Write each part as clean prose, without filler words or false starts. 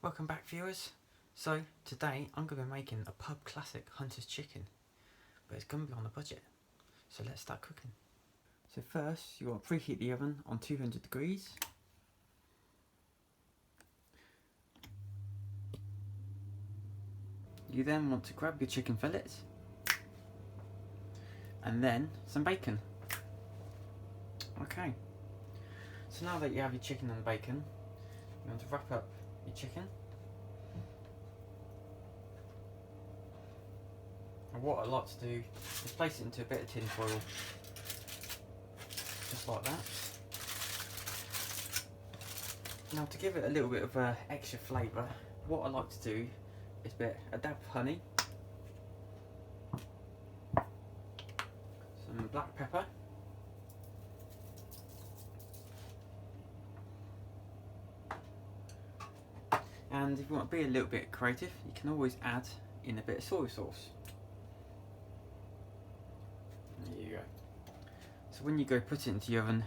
Welcome back, viewers. So today I'm going to be making a pub classic Hunter's chicken, but it's going to be on a budget. So let's start cooking. So first you want to preheat the oven on 200 degrees. You then want to grab your chicken fillets and then some bacon. Okay, so now that you have your chicken and bacon, you want to wrap up your chicken. And what I like to do is place it into a bit of tin foil, just like that. Now to give it a little bit of extra flavour, what I like to do is a dab of honey, some black pepper, and if you want to be a little bit creative, you can always add in a bit of soy sauce. There you go. So when you go put it into the oven,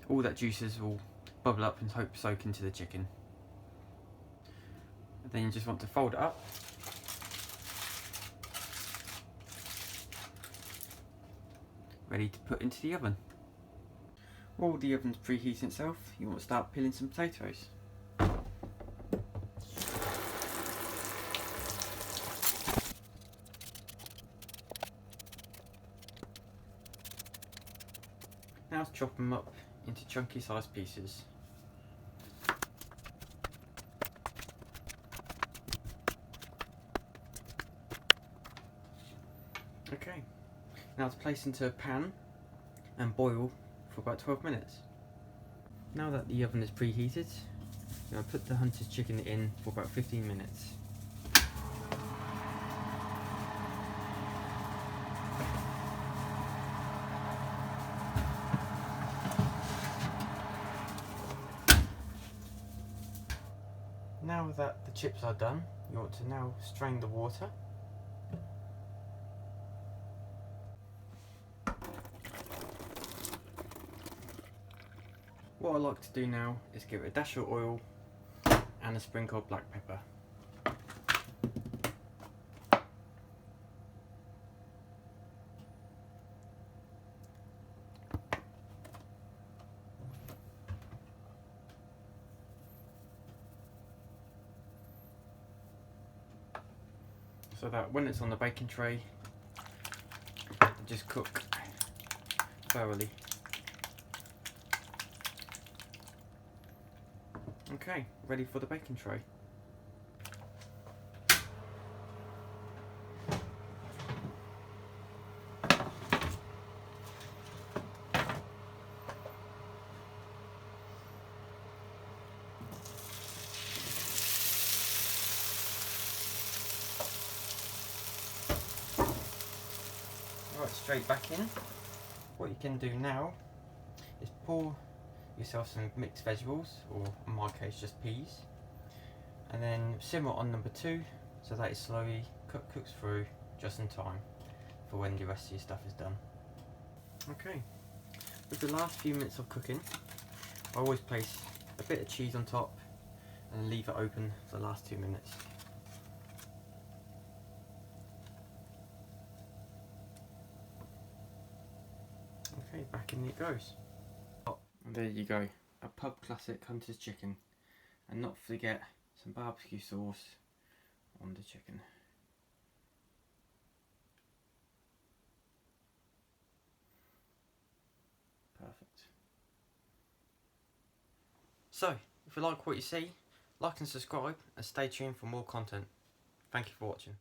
all that juices will bubble up and soak into the chicken. And then you just want to fold it up. Ready to put into the oven. While the oven's preheating itself, you want to start peeling some potatoes. Now to chop them up into chunky sized pieces. Okay, now to place into a pan and boil for about 12 minutes. Now that the oven is preheated, you're going to put the Hunter's chicken in for about 15 minutes. Now that the chips are done, you want to now strain the water. What I like to do now is give it a dash of oil and a sprinkle of black pepper. So that when it's on the baking tray, it just cook thoroughly. Okay, ready for the baking tray. Right, straight back in. What you can do now is pour yourself some mixed vegetables, or in my case just peas, and then simmer on number 2 so that it slowly cooks through just in time for when the rest of your stuff is done. Okay, with the last few minutes of cooking, I always place a bit of cheese on top and leave it open for the last 2 minutes. Okay, back in it goes. And there you go, a pub classic Hunter's chicken, and not forget some barbecue sauce on the chicken. Perfect. So, if you like what you see, like and subscribe and stay tuned for more content. Thank you for watching.